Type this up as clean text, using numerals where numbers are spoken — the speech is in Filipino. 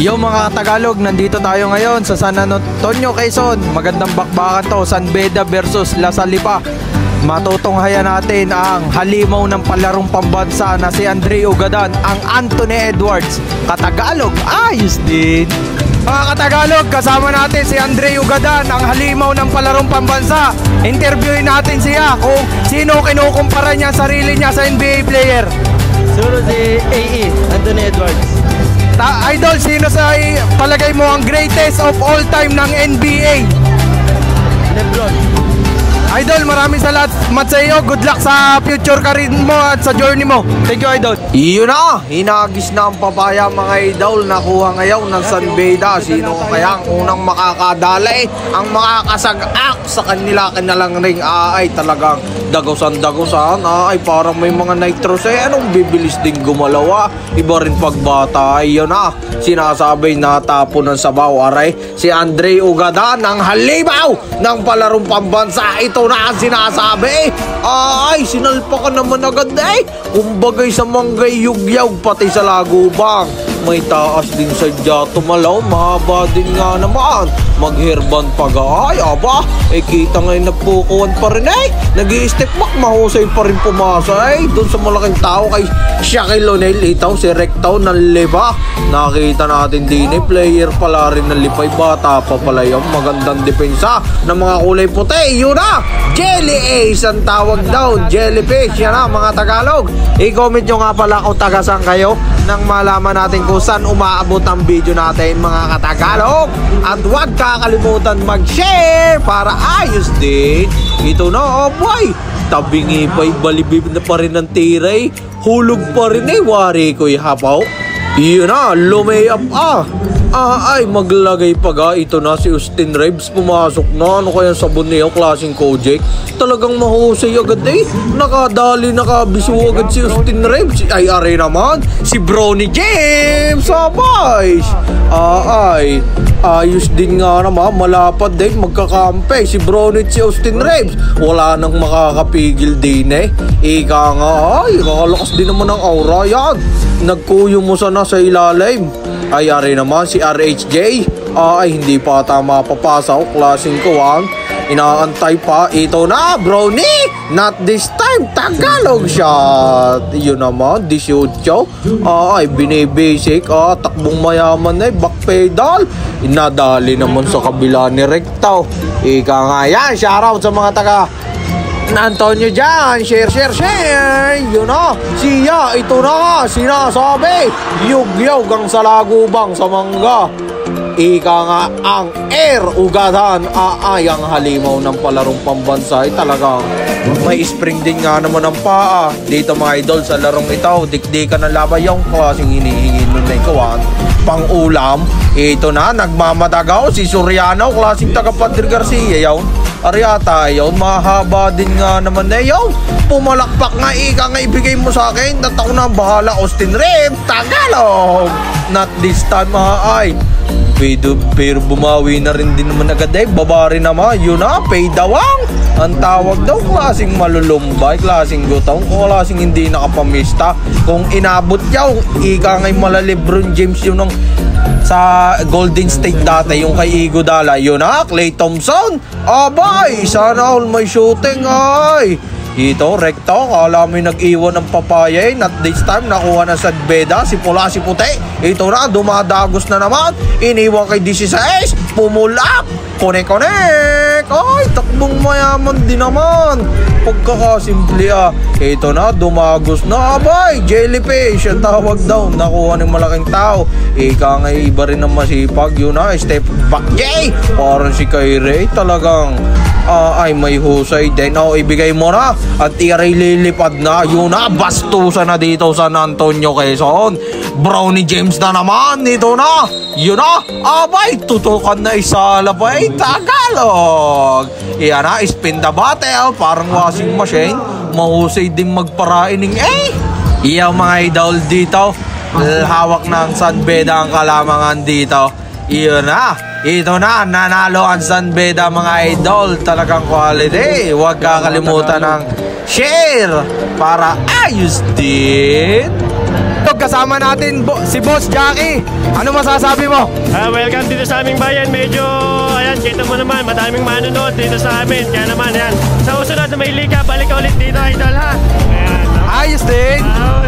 Yo mga Tagalog, nandito tayo ngayon sa San Antonio, Quezon. Magandang bakbakan to, San Beda versus La Salipa. Matutunghayan natin ang halimaw ng palarong pambansa na si Andre Ugadan, ang Anthony Edwards. Katagalog, ayos din. Mga Katagalog, kasama natin si Andre Ugadan, ang halimaw ng palarong pambansa. Interviewin natin siya kung sino kinukumpara niya sarili niya sa NBA player. Siguro si AE, Anthony Edwards. Idol, sino sa palagay mo ang greatest of all time ng NBA? LeBron. Idol, maraming salamat sa iyo. Good luck sa future career mo at sa journey mo. Thank you, Idol. Iyon na, hinagis na ang papaya mga idol. Nakuha ngayon ng San Beda. Sino kaya ang unang makakadali? Ang makakasag-ak sa kanila kinalang ring ay talagang dagusan-dagusan. Ay parang may mga nitros anong bibilis din gumalawa. Iba rin pagbata. Iyon na, sinasabi na tapo ng sabaw. Aray, si Andre Ugadan ang halimaw ng palarong pambansa. Ito na ang sinasabi. Ay, sinalpa ka naman agad kumbagay sa manggay yugyaw pati sa lagubang. May taas din sa jato malaw. Mahaba din nga naman. Magherban pag-aay. Aba, kita ngayon napukuhan pa rin nag-i-step back. Mahusay pa rin pumasa doon sa malaking tao kay Shaquille O'Neal. Itaw si Rectaw ng Liba. Nakita natin din player pala rin ng Lipay. Bata pa pala yung magandang depensa ng mga kulay puti. Yun na, Jelly Ace ang tawag daw. Jellyfish, yan na mga Tagalog. I-comment nyo nga pala kung tagasan kayo nang malaman natin kung saan umaabot ang video natin mga Katagalog. At huwag kakalimutan mag-share para ayos din. Ito na, oh boy, tabingi pa'y balibib na pa rin ng tiray. Hulog pa rin wari ko'y hapaw. Iyon na, lumayap ay maglagay pa ito na si Austin Reeves. Pumasok na, ano kaya sabon niya, klaseng Kojak. Talagang mahusay agad nakadali, nakabiso agad si Austin Reeves. Ay are naman, si Bronny James. Sabays, ayos din nga naman, malapad din, magkakampe si Bronny at si Austin Reeves. Wala nang makakapigil din Ika nga, kakalakas din naman ang aura yan. Nagkuyo mo sana sa ilalim. Ay ari naman si RHJ. Ay hindi pa tama papasaw. Klaseng kuwang inaantay pa. Ito na, Brownie. Not this time, Tagalog shot. Yun naman, 18. Ay binibasic. Takbong mayaman back pedal. Inadali naman sa kabila ni Rectaw. Ika nga yan, shoutout sa mga taga Antonio dyan, share. Yun na, siya, ito na, sinasabi, yugyog ang sa lagubang sa mangga. Ika nga ang Air Ugadan, ang halimaw ng palarong pambansa. Talagang may spring din nga naman ang paa. Dito mga idol sa larong ito, dikdikan ng laban yung klaseng hinihingi nun na ikawan pang ulam. Ito na, nagmamadagaw si Soriano, klaseng taga Padre Garcia yun. Ariata yun, mahaba din nga naman yun. Pumalakpak nga, ika nga ibigay mo sa akin. At ako na bahala, Austin Reeves, Tagalog. Not this time ay pero bumawi na rin din naman agad babari naman, yun na, paydawang ang tawag daw, klaseng malulumbay, klaseng gutong, klaseng hindi nakapamista. Kung inabot yaw, ika nga'y mala LeBron James yun sa Golden State dati, yung kay Iguodala, yun na, Klay Thompson. Abay, sana all may shooting Ito, Recto, kala mo nag-iwan ng papaya. Not this time, nakuha na sa Beda, si pula, si puti. Ito na, dumadagos na naman. Iniwan kay 16, pumulap. Konek. Ay, takbong mayaman din naman. Pagkakasimple Ito na, dumagos na. Abay, jellyfish, ang tawag daw. Nakuha ng malaking tao. Ika nga iba rin ang masipag. Yun na, step back, Jay. Parang si Kyrie, talagang ay may husay din. Ibigay mo na at iray lilipad na. Yun na, bastusan na dito sa San Antonio, Quezon. Brownie James na naman. Ito na, yun na, abay, tutukan na isala pa Tagalog. Iyan na, spin the bottle, parang washing machine. Mahusay din magparaining Iyaw mga idol dito, hawak ng San Beda ang kalamangan dito. Iyon na, ito na, nanalo ang San Beda mga idol. Talagang quality. Huwag kakalimutan ng share para ayos din. Kasama natin si Boss Jackie. Ano masasabi mo? Welcome dito sa aming bayan. Medyo, ayan, kita mo naman, madaming manonood dito sa amin. Kaya naman, ayan, sa usunod na may liga, balik ka ulit dito, idol, ha? Ayan, Ayos din.